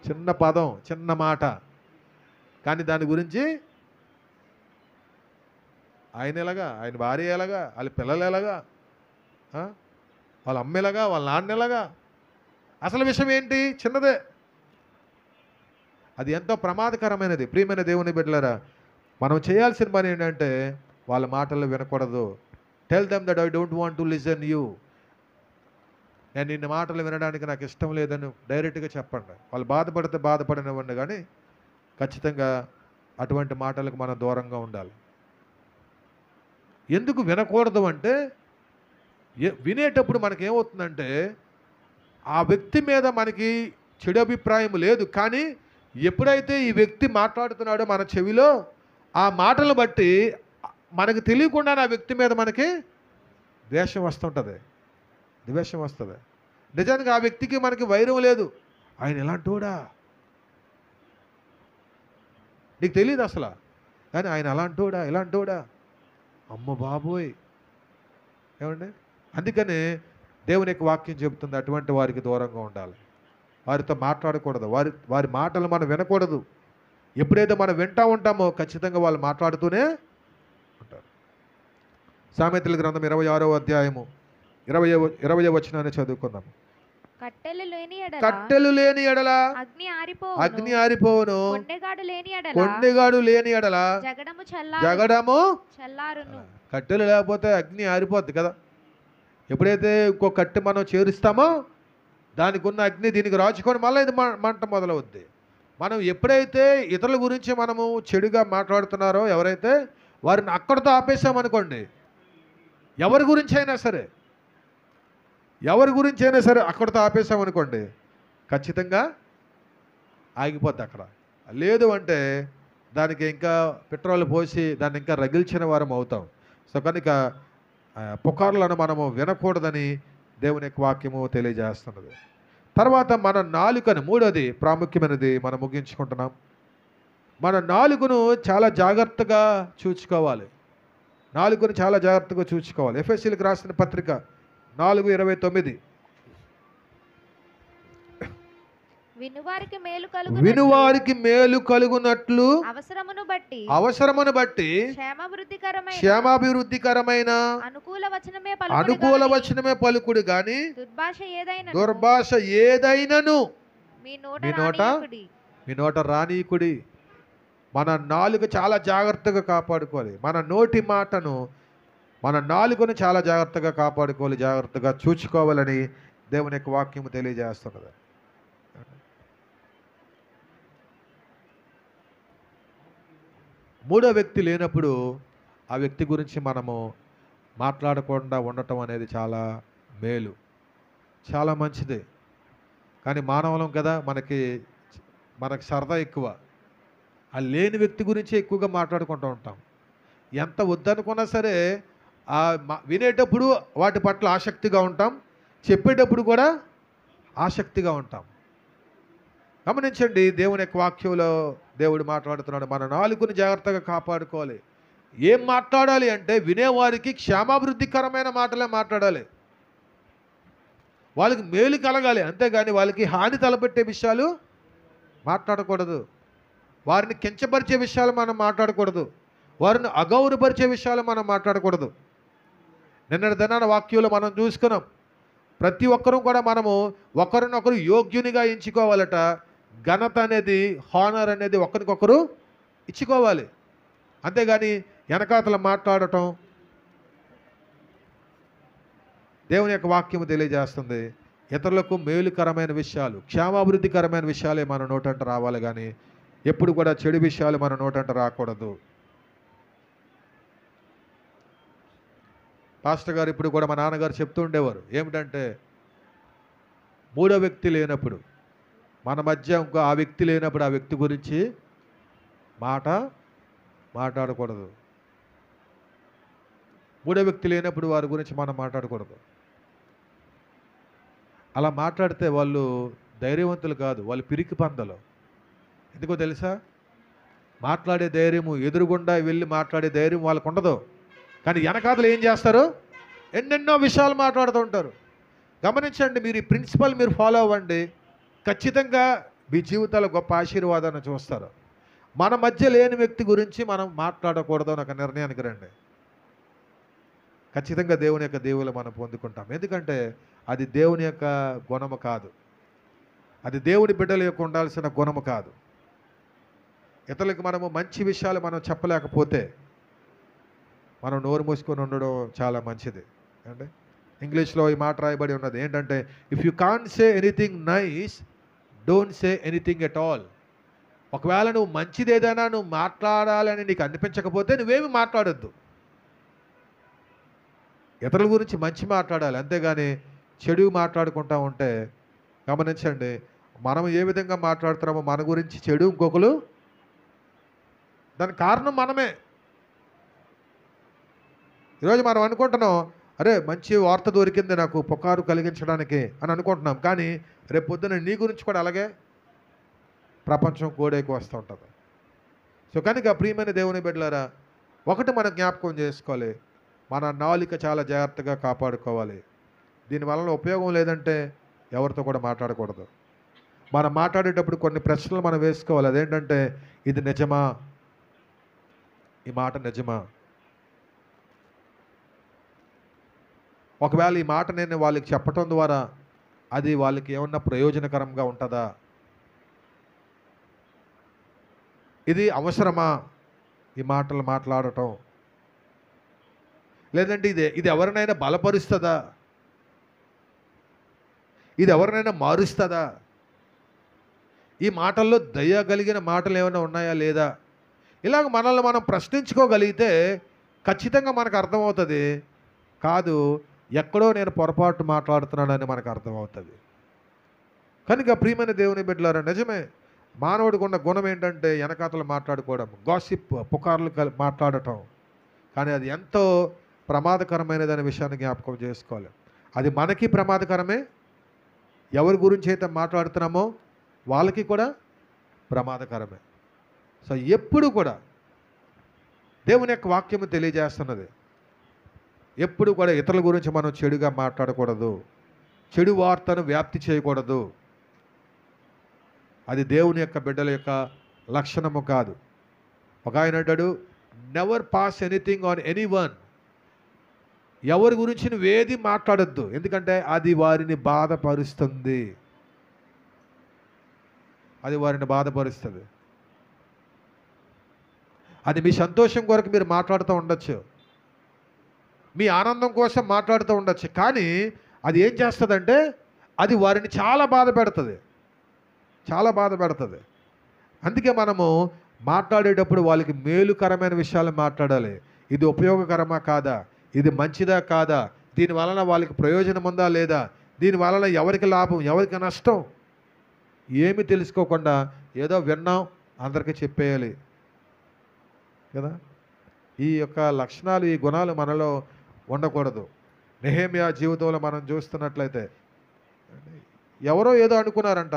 చిన్న పదం, చిన్న మాట, కానీ దాని గురించి ఆయన ఎలాగా, ఆయన భార్య ఎలాగా, వాళ్ళ పిల్లలు ఎలాగా, వాళ్ళ అమ్మ ఎలాగా, వాళ్ళ నాన్న ఎలాగా, అసలు విషయం ఏంటి? చిన్నదే. అది ఎంతో ప్రమాదకరమైనది. ప్రియమైన దేవుని బిడ్డలారా, మనం చేయాల్సిన పని ఏంటంటే వాళ్ళ మాటలు వినకూడదు. Tell them that I don't want to listen you. నేను ఇన్ని మాటలు వినడానికి నాకు ఇష్టం లేదని డైరెక్ట్గా చెప్పండి. వాళ్ళు బాధపడితే బాధపడినవ్వండి, కానీ ఖచ్చితంగా అటువంటి మాటలకు మనం దూరంగా ఉండాలి. ఎందుకు వినకూడదు అంటే, వినేటప్పుడు మనకేమవుతుందంటే ఆ వ్యక్తి మీద మనకి చెడు అభిప్రాయం లేదు, కానీ ఎప్పుడైతే ఈ వ్యక్తి మాట్లాడుతున్నాడో మన చెవిలో, ఆ మాటలు బట్టి మనకు తెలియకుండా ఆ వ్యక్తి మీద మనకి ద్వేషం వస్తుంటుంది, ద్వేషం వస్తుంది. నిజానికి ఆ వ్యక్తికి మనకి వైరం లేదు, ఆయన ఎలాంటోడా నీకు తెలియదు అసలు, కానీ ఆయన అలాంటోడా ఇలాంటోడా, అమ్మ బాబోయ్. ఏమండి? అందుకని దేవుని యొక్క వాక్యం చెబుతుంది అటువంటి వారికి దూరంగా ఉండాలి, వారితో మాట్లాడకూడదు, వారి మాటలు మనం వినకూడదు. ఎప్పుడైతే మనం వింటూ ఉంటామో ఖచ్చితంగా వాళ్ళు మాట్లాడుతూనే ఉంటారు. సామెతల గ్రంథం 26వ అధ్యాయము 20వ వచనాన్ని చదువుకుందాం. కట్టెలు లేని ఎడల అగ్ని ఆరిపోవును, కొండెగాడు లేని ఎడల జగడము చల్లారును. కట్టెలు లేకపోతే అగ్ని ఆరిపోద్ది కదా. ఎప్పుడైతే ఇంకో కట్టె మనం చేరుస్తామో దానికి ఉన్న అగ్ని దీనికి రాచుకొని మళ్ళీ ఇది మంట మొదలవుద్ది. మనం ఎప్పుడైతే ఇతరుల గురించి మనము చెడుగా మాట్లాడుతున్నారో ఎవరైతే, వారిని అక్కడితో ఆపేసామనుకోండి, ఎవరి గురించి అయినా సరే అక్కడితో ఆపేసామనుకోండి, ఖచ్చితంగా ఆగిపోద్ది అక్కడ. లేదు అంటే దానికి ఇంకా పెట్రోల్ పోసి దాన్ని ఇంకా రగిల్చిన వారం అవుతాం. సో కనుక పుకార్లను మనము వినకూడదని దేవుని యొక్క వాక్యము తెలియజేస్తున్నది. తర్వాత మన నాలుకను, మూడోది ప్రాముఖ్యమైనది మనం ముగించుకుంటున్నాం. మన నాలుకను చాలా జాగ్రత్తగా చూసుకోవాలి, నాలుకను చాలా జాగ్రత్తగా చూసుకోవాలి. ఎఫెసీయులకు రాసిన పత్రిక 4:29, వినువారికి మేలు కలుగునట్లు అవసరమును బట్టి క్షేమాభివృద్ధికరమైన అనుకూల వచనమే పలుకుడు గాని దుర్భాష ఏదైనను మీ నోట రానీకుడి. మన నాలుక చాలా జాగ్రత్తగా కాపాడుకోవాలి. మన నోటి మాటను, మన నాలుకను చాలా జాగ్రత్తగా కాపాడుకోవాలి, జాగ్రత్తగా చూసుకోవాలని దేవుని యొక్క వాక్యము తెలియజేస్తున్నది. మూడో వ్యక్తి లేనప్పుడు ఆ వ్యక్తి గురించి మనము మాట్లాడకుండా ఉండటం అనేది చాలా మేలు, చాలా మంచిది. కానీ మానవులం కదా, మనకి సరదా ఎక్కువ. ఆ లేని వ్యక్తి గురించి ఎక్కువగా మాట్లాడుకుంటూ ఉంటాం. ఎంత వద్దనుకున్నా సరే వినేటప్పుడు వాటి పట్ల ఆసక్తిగా ఉంటాం, చెప్పేటప్పుడు కూడా ఆసక్తిగా ఉంటాం. గమనించండి, దేవుని యొక్క వాక్యంలో దేవుడు మాట్లాడుతున్నాడు, మన నాలుకను జాగ్రత్తగా కాపాడుకోవాలి. ఏం మాట్లాడాలి అంటే వినేవారికి క్షేమాభివృద్ధికరమైన మాటలే మాట్లాడాలి, వాళ్ళకి మేలు కలగాలి, అంతేగాని వాళ్ళకి హాని తలపెట్టే విషయాలు మాట్లాడకూడదు. వారిని కించపరిచే విషయాలు మనం మాట్లాడకూడదు, వారిని అగౌరవపరిచే విషయాలు మనం మాట్లాడకూడదు. నిన్నటి దినాన వాక్యంలో మనం చూసుకున్నాం, ప్రతి ఒక్కరూ కూడా మనము ఒకరినొకరు యోగ్యునిగా ఎంచుకోవాలట. ఘనత అనేది, హానర్ అనేది ఒకరికొకరు ఇచ్చుకోవాలి, అంతేగాని వెనకాతల మాట్లాడటం. దేవుని యొక్క వాక్యము తెలియజేస్తుంది, ఇతరులకు మేలుకరమైన విషయాలు, క్షేమాభివృద్ధికరమైన విషయాలే మన నోటంట రావాలి, కానీ ఎప్పుడు కూడా చెడు విషయాలు మన నోటంట రాకూడదు. పాస్టర్ గారు ఇప్పుడు కూడా మా నాన్నగారు చెప్తూ ఉండేవారు, ఏమిటంటే మూడో వ్యక్తి లేనప్పుడు, మన మధ్య ఇంకో ఆ వ్యక్తి లేనప్పుడు ఆ వ్యక్తి గురించి మాట్లాడకూడదు. మూడో వ్యక్తి లేనప్పుడు వారి గురించి మనం మాట్లాడకూడదు. అలా మాట్లాడితే వాళ్ళు ధైర్యవంతులు కాదు, వాళ్ళు పిరికి పందలు. ఎందుకో తెలుసా, మాట్లాడే ధైర్యము, ఎదురుగుండా వెళ్ళి మాట్లాడే ధైర్యం వాళ్ళకు ఉండదు, కానీ వెనకాతలు ఏం చేస్తారు, ఎన్నెన్నో విషయాలు మాట్లాడుతూ ఉంటారు. గమనించండి, మీరు ఈ ప్రిన్సిపల్ మీరు ఫాలో అవ్వండి, ఖచ్చితంగా మీ జీవితాల గొప్ప ఆశీర్వాదాన్ని చూస్తారు. మన మధ్య లేని వ్యక్తి గురించి మనం మాట్లాడకూడదు అని ఒక నిర్ణయానికి రండి. ఖచ్చితంగా దేవుని యొక్క దేవులు మనం పొందుకుంటాం. ఎందుకంటే అది దేవుని యొక్క గుణము కాదు, అది దేవుని బిడ్డల యొక్క ఉండాల్సిన గుణము కాదు. ఇతరులకు మనము మంచి విషయాలు మనం చెప్పలేకపోతే మనం నోరు మూసుకొని ఉండడం చాలా మంచిది. అంటే ఇంగ్లీష్లో ఈ మాట రాయబడి ఉన్నది ఏంటంటే, if you can't say anything nice, don't say anything at all. ఒకవేళ నువ్వు మంచిది ఏదైనా నువ్వు మాట్లాడాలని నీకు అనిపించకపోతే నువ్వేమి మాట్లాడొద్దు. ఇతరుల గురించి మంచి మాట్లాడాలి, అంతేగాని చెడు మాట్లాడుకుంటా ఉంటే, గమనించండి, మనం ఏ విధంగా మాట్లాడుతున్నామో మన గురించి చెడు ఇంకొకరు, దానికి కారణం మనమే. ఈరోజు మనం అనుకుంటున్నాం, అరే మంచి వార్త దొరికింది నాకు పుకారు కలిగించడానికి అని అనుకుంటున్నాం, కానీ రేపు పొద్దున నీ గురించి కూడా అలాగే ప్రపంచం కోడేకి వస్తూ ఉంటుంది. సో కనుక ప్రియమైన దేవుని బిడ్డలారా, ఒకటి మనం జ్ఞాపకం చేసుకోవాలి, మన నాలుక చాలా జాగ్రత్తగా కాపాడుకోవాలి. దీనివల్ల ఉపయోగం లేదంటే ఎవరితో కూడా మాట్లాడకూడదు. మనం మాట్లాడేటప్పుడు కొన్ని ప్రశ్నలు మనం వేసుకోవాలి. అదేంటంటే, ఇది నిజమా, ఈ మాట నిజమా, ఒకవేళ ఈ మాట నేను వాళ్ళకి చెప్పటం ద్వారా అది వాళ్ళకి ఏమన్నా ప్రయోజనకరంగా ఉంటుందా, ఇది అవసరమా ఈ మాటలు మాట్లాడటం, లేదంటే ఇది ఎవరినైనా బలపరుస్తుందా, ఇది ఎవరినైనా మారుస్తుందా, ఈ మాటల్లో దయ కలిగిన మాటలు ఏమైనా ఉన్నాయా లేదా, ఇలాగ మనల్ని మనం ప్రశ్నించుకోగలిగితే ఖచ్చితంగా మనకు అర్థమవుతుంది, కాదు ఎక్కడో నేను పొరపాటు మాట్లాడుతున్నానని మనకు అర్థమవుతుంది. కనుక ప్రియమైన దేవుని బిడ్డలారా, నిజమే మానవుడికి ఉన్న గుణం ఏంటంటే వెనకాతలు మాట్లాడుకోవడం, గాసిప్, పుకార్లు మాట్లాడటం. కానీ అది ఎంతో ప్రమాదకరమైనదనే విషయాన్ని జ్ఞాపకం చేసుకోవాలి. అది మనకి ప్రమాదకరమే, ఎవరి గురించి అయితే మాట్లాడుతున్నామో వాళ్ళకి కూడా ప్రమాదకరమే. సో ఎప్పుడు కూడా దేవుని యొక్క వాక్యము తెలియజేస్తున్నది, ఎప్పుడు కూడా ఇతరుల గురించి మనం చెడుగా మాట్లాడకూడదు, చెడు వార్తను వ్యాప్తి చేయకూడదు. అది దేవుని యొక్క బిడ్డల యొక్క లక్షణము కాదు. ఒక ఆయన అంటాడు, never pass anything on any one. ఎవరి గురించి నువ్వేది మాట్లాడొద్దు, ఎందుకంటే అది వారిని బాధపరుస్తుంది, అది వారిని బాధపరుస్తుంది. అది మీ సంతోషం కొరకు మీరు మాట్లాడుతూ ఉండొచ్చు, మీ ఆనందం కోసం మాట్లాడుతూ ఉండొచ్చు, కానీ అది ఏం చేస్తుందంటే అది వారిని చాలా బాధ పెడుతుంది, చాలా బాధ పెడుతుంది. అందుకే మనము మాట్లాడేటప్పుడు వాళ్ళకి మేలుకరమైన విషయాలు మాట్లాడాలి. ఇది ఉపయోగకరమా కాదా, ఇది మంచిదా కాదా, దీని వలన వాళ్ళకి ప్రయోజనం ఉందా లేదా, దీని వలన ఎవరికి లాభం ఎవరికి నష్టం, ఏమి తెలుసుకోకుండా ఏదో విన్నాం అందరికీ చెప్పేయాలి కదా. ఈ యొక్క లక్షణాలు, ఈ గుణాలు మనలో ఉండకూడదు. నెహెమ్యా జీవితంలో మనం చూస్తున్నట్లయితే ఎవరో ఏదో అనుకున్నారంట,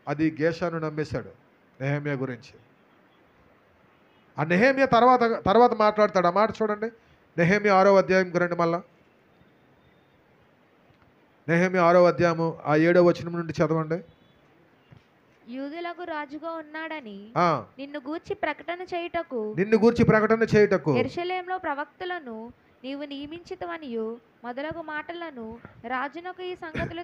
అది గేషాను నమ్మేశాడు నెహెమ్యా గురించి. ఆ నెహెమ్యా తర్వాత మాట్లాడతాడు. ఆ మాట చూడండి, నెహెమ్యా 6వ అధ్యాయంకి రండి. మళ్ళా నెహెమ్యా 6వ అధ్యాయము 7వ వచనం నుండి చదవండి.
యూదులకు రాజుగా ఉన్నాడని
ఆ,
నిన్ను గూర్చి ప్రకటన చేయుటకు యెరూషలేములో ప్రవక్తలను నీవు నియమించితవనియు మొదలగు మాటలను రాజునకు ఈ సంగతులు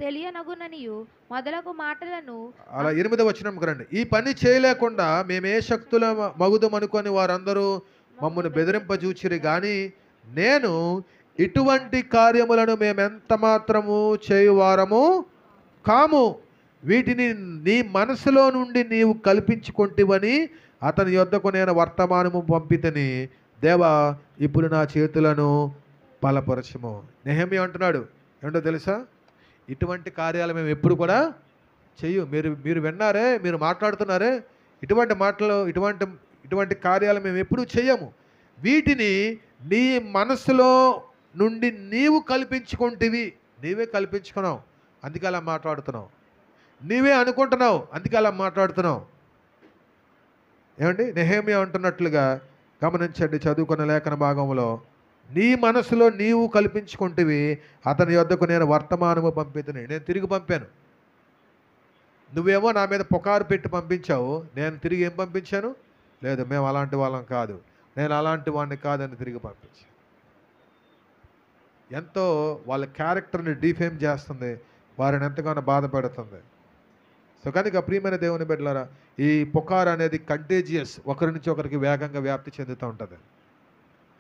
తెలియనగుననియు మొదలగు మాటలను.
అలా 8వ వచనంకి రండి. ఈ పని చేయలేకుండా మేమే శక్తుల మగుదమనుకొని వారందరూ మమ్మల్ని బెదిరింపజూచిరి గాని నేను ఇటువంటి కార్యములను మేమెంత మాత్రము చేయువారము కాము. వీటిని నీ మనసులో నుండి నీవు కల్పించుకొంటివని అతని యొద్దకు నేను వర్తమానము పంపితని. దేవా, ఇప్పుడు నా చేతులను బలపరచుము. నెహెమ్యా అంటున్నాడు, ఏంటో తెలుసా, ఇటువంటి కార్యాలు మేము ఎప్పుడు కూడా చెయ్యు. మీరు విన్నారే, మీరు మాట్లాడుతున్నారే, ఇటువంటి మాటలు, ఇటువంటి కార్యాలు మేము ఎప్పుడు చెయ్యము. వీటిని నీ మనసులో నుండి నీవు కల్పించుకుంటేవి. నీవే కల్పించుకున్నావు, అందుకే అలా మాట్లాడుతున్నావు. నీవే అనుకుంటున్నావు, అందుకే అలా మాట్లాడుతున్నావు. ఏమండి, నెహెమ్యా అంటున్నట్లుగా గమనించండి, చదువుకున్న లేఖన భాగంలో, నీ మనసులో నీవు కల్పించుకుంటేవి అతని యొద్దకు నేను వర్తమానము పంపితని. నేను తిరిగి పంపాను. నువ్వేమో నా మీద పుకారు పెట్టి పంపించావు, నేను తిరిగి ఏం పంపించాను? లేదు, మేము అలాంటి వాళ్ళం కాదు, నేను అలాంటి వాడిని కాదని తిరిగి పంపించాను. ఎంతో వాళ్ళ క్యారెక్టర్ని డిఫేమ్ చేస్తుంది, వారిని ఎంతగానో బాధ పెడుతుంది. సో కనుక ప్రియమైన దేవుని బిడ్డలారా, ఈ పుకారు అనేది కంటేజియస్, ఒకరి నుంచి ఒకరికి వేగంగా వ్యాప్తి చెందుతూ ఉంటుంది.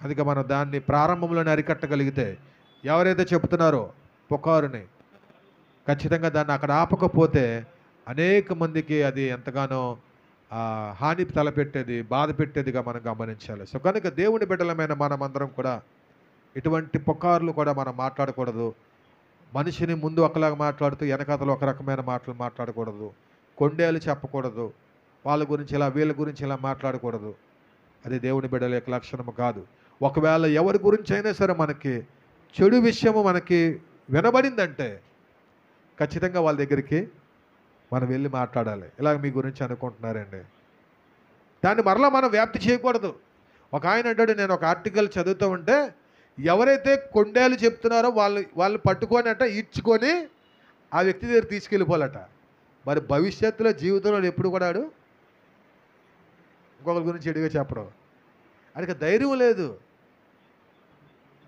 అందుకే మనం దాన్ని ప్రారంభంలోనే అరికట్టగలిగితే, ఎవరైతే చెప్తున్నారో పుకారుని, ఖచ్చితంగా దాన్ని అక్కడ ఆపకపోతే అనేక మందికి అది ఎంతగానో హాని తలపెట్టేది, బాధ పెట్టేదిగా మనం గమనించాలి. సో కనుక దేవుని బిడ్డలమైన మనమందరం కూడా ఇటువంటి పుకార్లు కూడా మనం మాట్లాడకూడదు. మనిషిని ముందు ఒకలాగా మాట్లాడుతూ వెనకాతలు ఒక రకమైన మాటలు మాట్లాడకూడదు. కొండేలు చెప్పకూడదు, వాళ్ళ గురించి ఇలా, వీళ్ళ గురించి ఇలా మాట్లాడకూడదు. అది దేవుని బిడ్డల యొక్క లక్షణము కాదు. ఒకవేళ ఎవరి గురించి అయినా సరే మనకి చెడు విషయము మనకి వినబడిందంటే ఖచ్చితంగా వాళ్ళ దగ్గరికి మనం వెళ్ళి మాట్లాడాలి. ఇలాగ మీ గురించి అనుకుంటున్నారండి, దాన్ని మరలా మనం వ్యాప్తి చేయకూడదు. ఒక ఆయన అంటాడు, నేను ఒక ఆర్టికల్ చదువుతూ ఉంటే ఎవరైతే కొండేలు చెప్తున్నారో వాళ్ళు పట్టుకొని ఈడ్చుకొని ఆ వ్యక్తి దగ్గర తీసుకెళ్ళిపోవాలట. మరి భవిష్యత్తులో జీవితంలో ఎప్పుడు కూడా ఇంకొకరి గురించి చెడుగా చెప్పడం, అది ధైర్యం లేదు.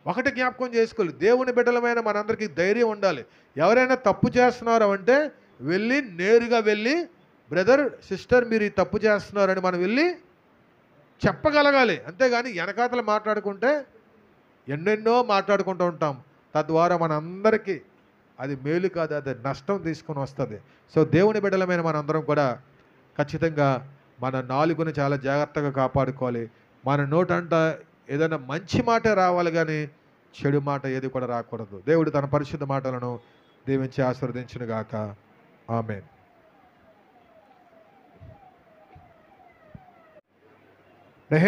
ఒకటి జ్ఞాపకం చేసుకోవాలి, దేవుని బిడ్డలమైన మనందరికీ ధైర్యం ఉండాలి. ఎవరైనా తప్పు చేస్తున్నారు అంటే నేరుగా వెళ్ళి, బ్రదర్, సిస్టర్, మీరు ఈ తప్పు చేస్తున్నారని మనం వెళ్ళి చెప్పగలగాలి. అంతేగాని వెనకాతలు మాట్లాడుకుంటే ఎన్నెన్నో మాట్లాడుకుంటూ ఉంటాం, తద్వారా మనందరికీ అది మేలు కాదు, అది నష్టం తీసుకొని వస్తుంది. సో దేవుని బిడ్డలమైన మనందరం కూడా ఖచ్చితంగా మన నాలుగుని చాలా జాగ్రత్తగా కాపాడుకోవాలి. మన నోటంట ఏదైనా మంచి మాట రావాలి, కానీ చెడు మాట ఏది కూడా రాకూడదు. దేవుడు తన పరిశుద్ధ మాటలను దీవించి ఆశీర్వదించును గాక. ఆమేన్.